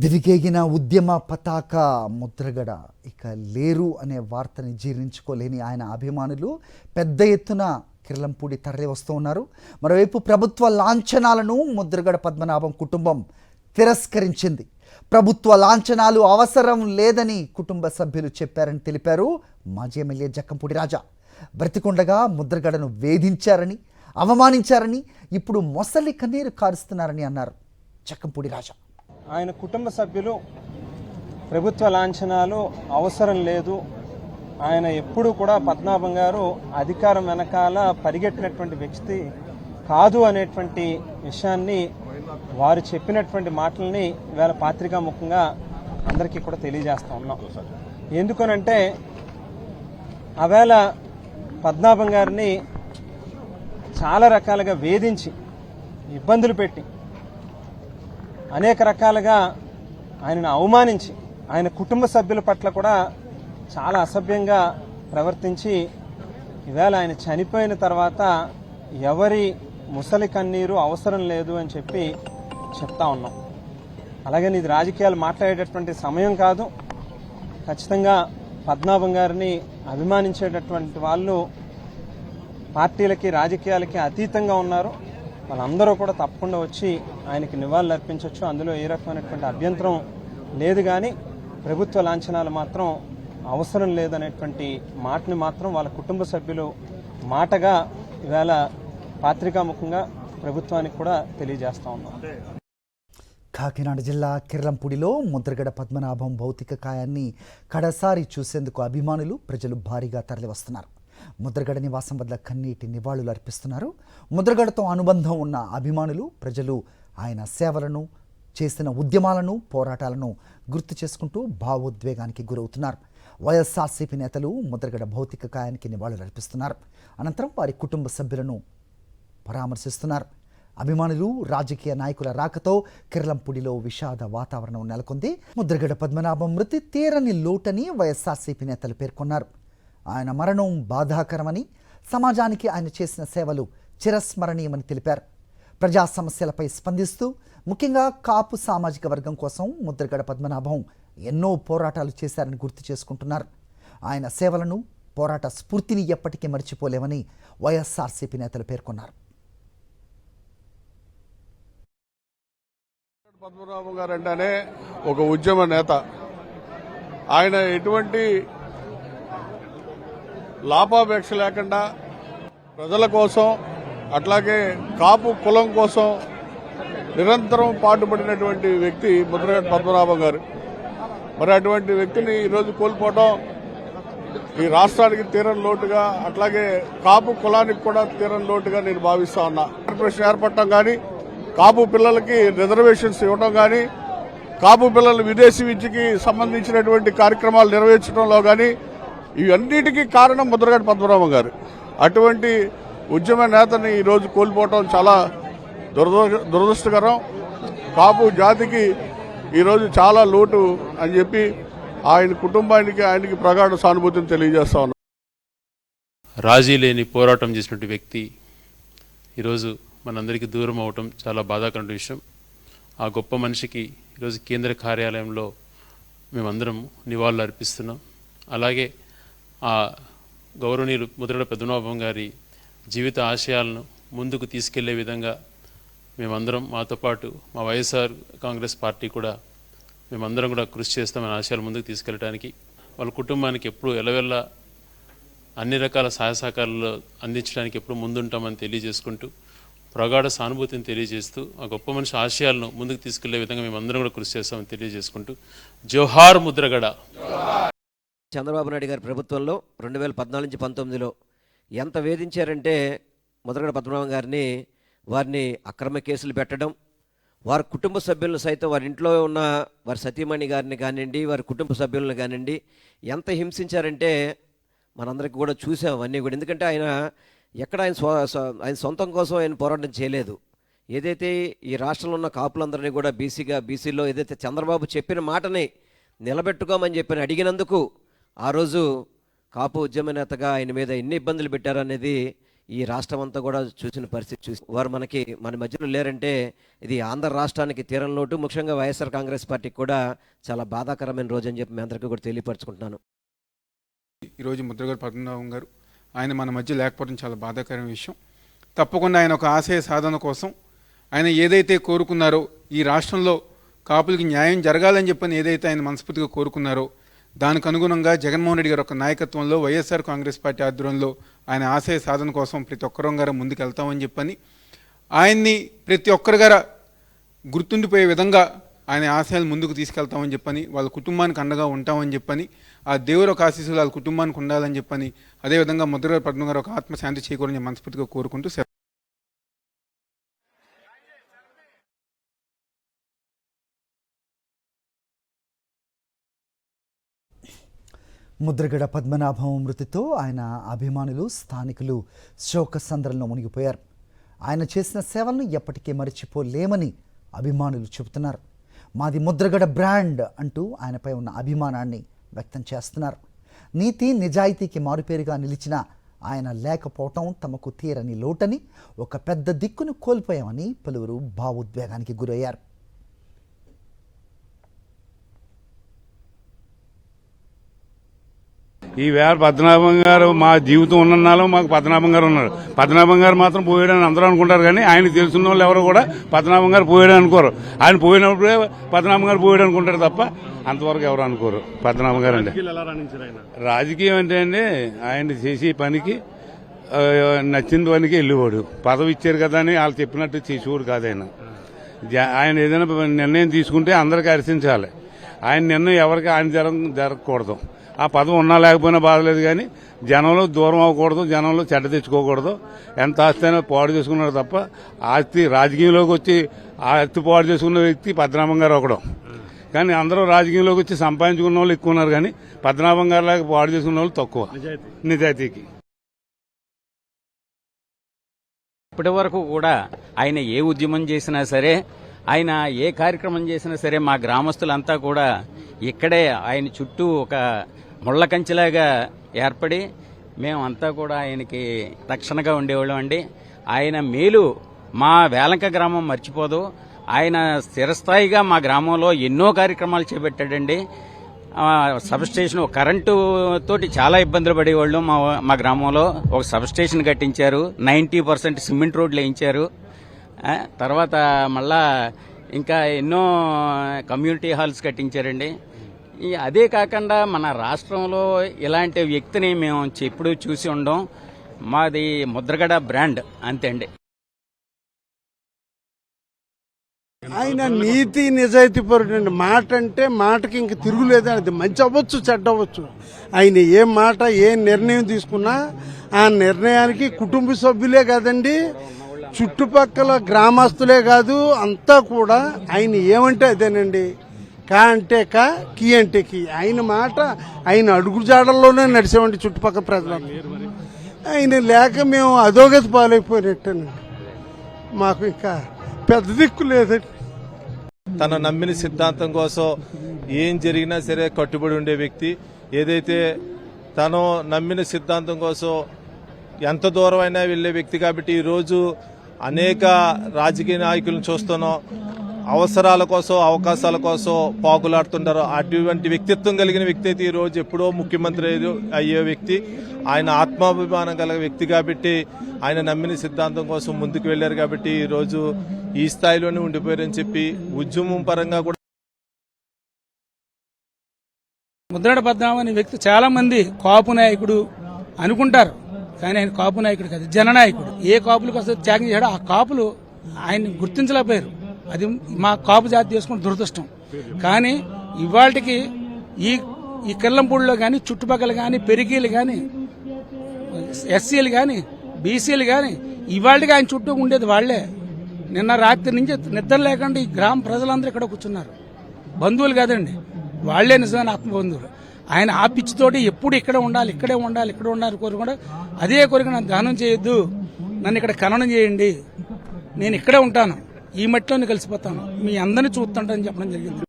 విరిగేగిన ఉద్యమ పతాక ముద్రగడ ఇక లేరు అనే వార్తని జీర్ణించుకోలేని ఆయన అభిమానులు పెద్ద ఎత్తున కిర్లంపూడి తరలి వస్తూ ఉన్నారు. మరోవైపు ప్రభుత్వ లాంఛనాలను ముద్రగడ పద్మనాభం కుటుంబం తిరస్కరించింది. ప్రభుత్వ లాంఛనాలు అవసరం లేదని కుటుంబ సభ్యులు చెప్పారని తెలిపారు మాజీ ఎమ్మెల్యే జక్కంపూడి రాజా. బ్రతికుండగా ముద్రగడను వేధించారని, అవమానించారని, ఇప్పుడు మొసలి కన్నీరు కారుస్తున్నారని అన్నారు జక్కంపూడి రాజా. ఆయన కుటుంబ సభ్యులు ప్రభుత్వ లాంఛనాలు అవసరం లేదు, ఆయన ఎప్పుడు కూడా పద్మనాభం గారు అధికారం వెనకాల పరిగెట్టినటువంటి వ్యక్తి కాదు అనేటువంటి విషయాన్ని, వారు చెప్పినటువంటి మాటల్ని ఇవాళ పాత్రికా ముఖంగా అందరికీ కూడా తెలియజేస్తా ఉన్నాం. ఎందుకనంటే ఆవేళ పద్మనాభం గారిని చాలా రకాలుగా వేధించి ఇబ్బందులు పెట్టి అనేక రకాలుగా ఆయనను అవమానించి ఆయన కుటుంబ సభ్యుల పట్ల కూడా చాలా అసభ్యంగా ప్రవర్తించి ఈవేళ ఆయన చనిపోయిన తర్వాత ఎవరి ముసలి కన్నీరు అవసరం లేదు అని చెప్పి చెప్తా ఉన్నాం. అలాగే ఇది రాజకీయాలు మాట్లాడేటటువంటి సమయం కాదు. ఖచ్చితంగా పద్మనాభం గారిని అభిమానించేటటువంటి వాళ్ళు పార్టీలకి రాజకీయాలకి అతీతంగా ఉన్నారు. వాళ్ళందరూ కూడా తప్పకుండా వచ్చి ఆయనకి నివాళులు అర్పించవచ్చు, అందులో ఏ రకమైనటువంటి అభ్యంతరం లేదు. కానీ ప్రభుత్వ లాంఛనాలు మాత్రం అవసరం లేదనేటువంటి మాటని మాత్రం వాళ్ళ కుటుంబ సభ్యులు మాటగా ఇవాళ పాత్రికాముఖంగా ప్రభుత్వానికి కూడా తెలియజేస్తా ఉన్నాం. కాకినాడ జిల్లా కిర్లంపూడిలో ముద్రగడ పద్మనాభం భౌతిక కాయాన్ని కడసారి చూసేందుకు అభిమానులు, ప్రజలు భారీగా తరలివస్తున్నారు. ముద్రగడ నివాసం వద్ద కన్నీటి నివాళులు అర్పిస్తున్నారు. ముద్రగడతో అనుబంధం ఉన్న అభిమానులు, ప్రజలు ఆయన సేవలను, చేసిన ఉద్యమాలను, పోరాటాలను గుర్తు చేసుకుంటూ భావోద్వేగానికి గురవుతున్నారు. వైఎస్ఆర్సీపీ నేతలు ముద్రగడ భౌతిక కాయానికి నివాళులు అర్పిస్తున్నారు. అనంతరం వారి కుటుంబ సభ్యులను పరామర్శిస్తున్నారు. అభిమానులు, రాజకీయ నాయకుల రాకతో కిర్లంపూడిలో విషాద వాతావరణం నెలకొంది. ముద్రగడ పద్మనాభం మృతి తీరని లోటని వైఎస్ఆర్సీపీ నేతలు పేర్కొన్నారు. ఆయన మరణం బాధాకరమని, సమాజానికి ఆయన చేసిన సేవలు చిరస్మరణీయమని తెలిపారు. ప్రజా సమస్యలపై స్పందిస్తూ ముఖ్యంగా కాపు సామాజిక వర్గం కోసం ముద్రగడ పద్మనాభం ఎన్నో పోరాటాలు చేశారని గుర్తు చేసుకుంటున్నారు. ఆయన సేవలను, పోరాట స్ఫూర్తిని ఎప్పటికీ మర్చిపోలేమని వైఎస్ఆర్సీపీ నేతలు పేర్కొన్నారు. పద్మనాభం గారు అంటేనే ఒక ఉద్యమ నేత. ఆయన ఎటువంటి లాభాపేక్ష లేకుండా ప్రజల కోసం, అట్లాగే కాపు కులం కోసం నిరంతరం పాటుపడినటువంటి వ్యక్తి ముద్రగడ పద్మనాభం గారు. మరి అటువంటి వ్యక్తిని ఈరోజు కోల్పోవడం ఈ రాష్ట్రానికి తీరని లోటుగా, అట్లాగే కాపు కులానికి కూడా తీరని లోటుగా నేను భావిస్తా ఉన్నా. కార్పొరేషన్ ఏర్పడటం కానీ, కాపు పిల్లలకి రిజర్వేషన్స్ ఇవ్వడం కానీ, కాపు పిల్లల విదేశీ విద్యకి సంబంధించినటువంటి కార్యక్రమాలు నిర్వహించడంలో కానీ, ఇవన్నిటికీ కారణం ముద్రగడ పద్మనాభం గారు. అటువంటి ఉద్యమ నేతని ఈరోజు కోల్పోవటం చాలా దురదృష్టకరం. కాపు జాతికి ఈరోజు చాలా లోటు అని చెప్పి ఆయన కుటుంబానికి, ఆయనకి ప్రగాఢ సానుభూతిని తెలియజేస్తా ఉన్నాం. రాజీ లేని పోరాటం చేసినటువంటి వ్యక్తి ఈరోజు మనందరికీ దూరం అవటం చాలా బాధాకరమైన విషయం. ఆ గొప్ప మనిషికి ఈరోజు కేంద్ర కార్యాలయంలో మేమందరం నివాళులు అర్పిస్తున్నాం. అలాగే ఆ గౌరవనీయులు ముద్రగడ పద్మనాభం గారి జీవిత ఆశయాలను ముందుకు తీసుకెళ్లే విధంగా మేమందరం, మాతో పాటు మా వైఎస్ఆర్ కాంగ్రెస్ పార్టీ కూడా మేమందరం కూడా కృషి చేస్తామని ఆశయాలు ముందుకు తీసుకెళ్ళడానికి, వాళ్ళ కుటుంబానికి ఎప్పుడు ఎలవెల్లా అన్ని రకాల సహాయ సహకారాలు అందించడానికి ఎప్పుడు ముందుంటామని తెలియజేసుకుంటూ, ప్రగాఢ సానుభూతిని తెలియజేస్తూ, ఆ గొప్ప మనిషి ఆశయాలను ముందుకు తీసుకెళ్లే విధంగా మేమందరం కూడా కృషి చేస్తామని తెలియజేసుకుంటూ, జోహార్ ముద్రగడ. చంద్రబాబు నాయుడు గారి ప్రభుత్వంలో 2014 నుంచి 19లో ఎంత వేధించారంటే ముద్రగడ పద్మనాభం గారిని, వారిని అక్రమ కేసులు పెట్టడం, వారి కుటుంబ సభ్యులను సైతం, వారి ఇంట్లో ఉన్న వారి సతీమణి గారిని కానివ్వండి, వారి కుటుంబ సభ్యులను కానివ్వండి ఎంత హింసించారంటే మనందరికీ కూడా చూసాం అన్నీ కూడా. ఎందుకంటే ఆయన ఎక్కడ ఆయన సొంతం కోసం ఆయన పోరాటం చేయలేదు. ఏదైతే ఈ రాష్ట్రంలో ఉన్న కాపులందరినీ కూడా బీసీలో ఏదైతే చంద్రబాబు చెప్పిన మాటని నిలబెట్టుకోమని చెప్పి అడిగినందుకు ఆ రోజు కాపు ఉద్యమ నేతగా ఆయన మీద ఎన్ని ఇబ్బందులు పెట్టారనేది ఈ రాష్ట్రం అంతా కూడా చూసిన పరిస్థితి చూసి వారు మన మధ్యలో లేరంటే ఇది ఆంధ్ర రాష్ట్రానికి తీరం లోటు, ముఖ్యంగా వైఎస్ఆర్ కాంగ్రెస్ పార్టీకి కూడా చాలా బాధాకరమైన రోజు అని చెప్పి మీ అందరికీ కూడా తెలియపరచుకుంటున్నాను. ఈరోజు ముద్రగడ పద్మనాభం గారు ఆయన మన మధ్య లేకపోవడం చాలా బాధాకరమైన విషయం. తప్పకుండా ఆయన ఒక ఆశయ సాధన కోసం ఆయన ఏదైతే కోరుకున్నారో, ఈ రాష్ట్రంలో కాపులకి న్యాయం జరగాలని చెప్పని ఏదైతే ఆయన మనస్ఫూర్తిగా కోరుకున్నారో, దానికి అనుగుణంగా జగన్మోహన్ రెడ్డి గారి ఒక నాయకత్వంలో వైఎస్ఆర్ కాంగ్రెస్ పార్టీ ఆధ్వర్యంలో ఆయన ఆశయ సాధన కోసం ప్రతి ఒక్కరూ గారు ముందుకు వెళ్తామని చెప్పని, ఆయన్ని ప్రతి ఒక్కరి గారు గుర్తుండిపోయే విధంగా ఆయన ఆశయాలు ముందుకు తీసుకెళ్తామని చెప్పని, వాళ్ళ కుటుంబానికి అండగా ఉంటామని చెప్పని, ఆ దేవుడు ఒక ఆశీస్సులు వాళ్ళ కుటుంబానికి ఉండాలని చెప్పని, అదేవిధంగా ముద్రగడ పద్మ గారు ఒక ఆత్మశాంతి చేకూరని మనస్ఫూర్తిగా కోరుకుంటూ ముద్రగడ పద్మనాభం మృతితో ఆయన అభిమానులు, స్థానికులు శోకసంద్రంలో మునిగిపోయారు. ఆయన చేసిన సేవలను ఎప్పటికీ మరిచిపోలేమని అభిమానులు చెబుతున్నారు. మాది ముద్రగడ బ్రాండ్ అంటూ ఆయనపై ఉన్న అభిమానాన్ని వ్యక్తం చేస్తున్నారు. నీతి నిజాయితీకి మారుపేరుగా నిలిచిన ఆయన లేకపోవటం తమకు తీరని లోటని, ఒక పెద్ద దిక్కును కోల్పోయామని పలువురు భావోద్వేగానికి గురయ్యారు. ఈ వేళ పద్మనాభం గారు మా జీవితం ఉన్ననాలో మాకు పద్మనాభం గారు ఉన్నారు. పద్మనాభం గారు మాత్రం పోయాడని అందరూ అనుకుంటారు, కానీ ఆయన తెలిసిన వాళ్ళు ఎవరు కూడా పద్మనాభం గారు పోయాడని అనుకోరు. ఆయన పోయినప్పుడే పద్మనాభం గారు పోయాడు అనుకుంటారు తప్ప అంతవరకు ఎవరు అనుకోరు. పద్మనాభం గారు అంటే రాజకీయం అంటే అండి, ఆయన చేసే పనికి నచ్చిన పనికి వెళ్ళేవాడు. పదవి ఇచ్చారు కదా అని వాళ్ళు చెప్పినట్టు చేసేవాడు కాదు ఆయన. ఆయన ఏదైనా నిర్ణయం తీసుకుంటే అందరికీ హర్షించాలి. ఆయన నిర్ణయం ఎవరికి ఆయన జరగకూడదు. ఆ పదవి ఉన్నా లేకపోయినా బాధలేదు, కానీ జనంలో దూరం అవ్వకూడదు, జనంలో చెడ్డ తెచ్చుకోకూడదు. ఎంత ఆస్తి అయినా పాడు చేసుకున్నాడు తప్ప ఆస్తి రాజకీయంలోకి వచ్చి ఆస్తి పాడు చేసుకున్న వ్యక్తి పద్మనాభం గారు ఒకడు. కానీ అందరూ రాజకీయంలోకి వచ్చి సంపాదించుకున్న వాళ్ళు ఎక్కువ ఉన్నారు, కానీ పద్మనాభం గారు లాగా పాడు చేసుకున్న వాళ్ళు తక్కువ నిజాయితీకి. ఇప్పటి వరకు కూడా ఆయన ఏ ఉద్యమం చేసినా సరే, ఆయన ఏ కార్యక్రమం చేసినా సరే, మా గ్రామస్తులంతా కూడా ఇక్కడే ఆయన చుట్టూ ఒక ముళ్ళ కంచెలాగా ఏర్పడి మేమంతా కూడా ఆయనకి రక్షణగా ఉండేవాళ్ళం అండి. ఆయన మేలు మా వేలంక గ్రామం మర్చిపోదు. ఆయన స్థిరస్థాయిగా మా గ్రామంలో ఎన్నో కార్యక్రమాలు చేపట్టాడండి. సబ్స్టేషన్ కరెంటు తోటి చాలా ఇబ్బందులు పడేవాళ్ళు. మా గ్రామంలో ఒక సబ్స్టేషన్ కట్టించారు, 90% సిమెంట్ రోడ్లు వేయించారు. తర్వాత మళ్ళా ఇంకా ఎన్నో కమ్యూనిటీ హాల్స్ కట్టించారండి. అదే కాకుండా మన రాష్ట్రంలో ఇలాంటి వ్యక్తిని మేము ఎప్పుడూ చూసి ఉండం. మాది ముద్రగడ బ్రాండ్ అంతే అండి. ఆయన నీతి నిజాయితీ పరుడు. మాట అంటే మాటకి ఇంక తిరుగులేదు. అది మంచి అవ్వచ్చు, చెడ్డ అవ్వచ్చు. ఆయన ఏ మాట ఏ నిర్ణయం తీసుకున్నా ఆ నిర్ణయానికి కుటుంబ సభ్యులే కాదండి, చుట్టుపక్కల గ్రామస్తులే కాదు, అంతా కూడా ఆయన ఏమంటే అదేనండి. కా అంటే కా, కీ అంటే కీ. ఆయన మాట ఆయన అడుగుజాడల్లోనే నడిచామండి చుట్టుపక్కల ప్రజలు. ఆయన లేక మేము అధోగతి పాలైపోయినట్టేనండి. మాకు ఇంకా పెద్ద దిక్కు లేదండి. తన నమ్మిన సిద్ధాంతం కోసం ఏం జరిగినా సరే కట్టుబడి ఉండే వ్యక్తి. ఏదైతే తను నమ్మిన సిద్ధాంతం కోసం ఎంత దూరం అయినా వెళ్లే వ్యక్తి. కాబట్టి ఈరోజు అనేక రాజకీయ నాయకులను చూస్తున్నాం, అవసరాల కోసం అవకాశాల కోసం పాకులాడుతుంటారు. అటువంటి వ్యక్తిత్వం కలిగిన వ్యక్తి అయితే ఈరోజు ఎప్పుడో ముఖ్యమంత్రి అయ్యే వ్యక్తి. ఆయన ఆత్మాభిమానం కలిగిన వ్యక్తి కాబట్టి ఆయన నమ్మిన సిద్ధాంతం కోసం ముందుకు వెళ్లారు. కాబట్టి ఈరోజు ఈ స్థాయిలోనే ఉండిపోయారని చెప్పి ఉద్యమం పరంగా కూడా. ముద్రగడ పద్మనాభం అనే వ్యక్తి చాలా మంది కాపు నాయకుడు అనుకుంటారు, కానీ ఆయన కాపు నాయకుడు కాదు, జననాయకుడు. ఏ కాపులకు వస్తే త్యాగం చేయడం, ఆ కాపులు ఆయన్ని గుర్తించలేకపోయారు. అది మా కాపు జాతి చేసుకున్న దురదృష్టం. కానీ ఇవాళకి ఈ కిర్లంపూడిలో కానీ చుట్టుపక్కల కానీ పెరిగీలు కానీ ఎస్సీలు కానీ బీసీలు కానీ ఇవాళకి ఆయన చుట్టూ ఉండేది వాళ్లే. నిన్న రాత్రి నుంచి నిద్ర లేకుండా ఈ గ్రామ ప్రజలందరూ ఇక్కడ కూర్చున్నారు. బంధువులు కాదండి, వాళ్లే నిజమైన ఆత్మబంధువులు. ఆయన ఆ పిచ్చితోటి ఎప్పుడు ఇక్కడే ఉండాలి, ఇక్కడే ఉండాలి, ఇక్కడ ఉండాలి కోరుకుండా అదే కోరిక, నన్ను దానం చేయొద్దు, నన్ను ఇక్కడ ఖననం చేయండి, నేను ఇక్కడే ఉంటాను, ఈ మట్టిలోనే కలిసిపోతాను, మీ అందరినీ చూస్తుంటానని చెప్పడం జరిగింది.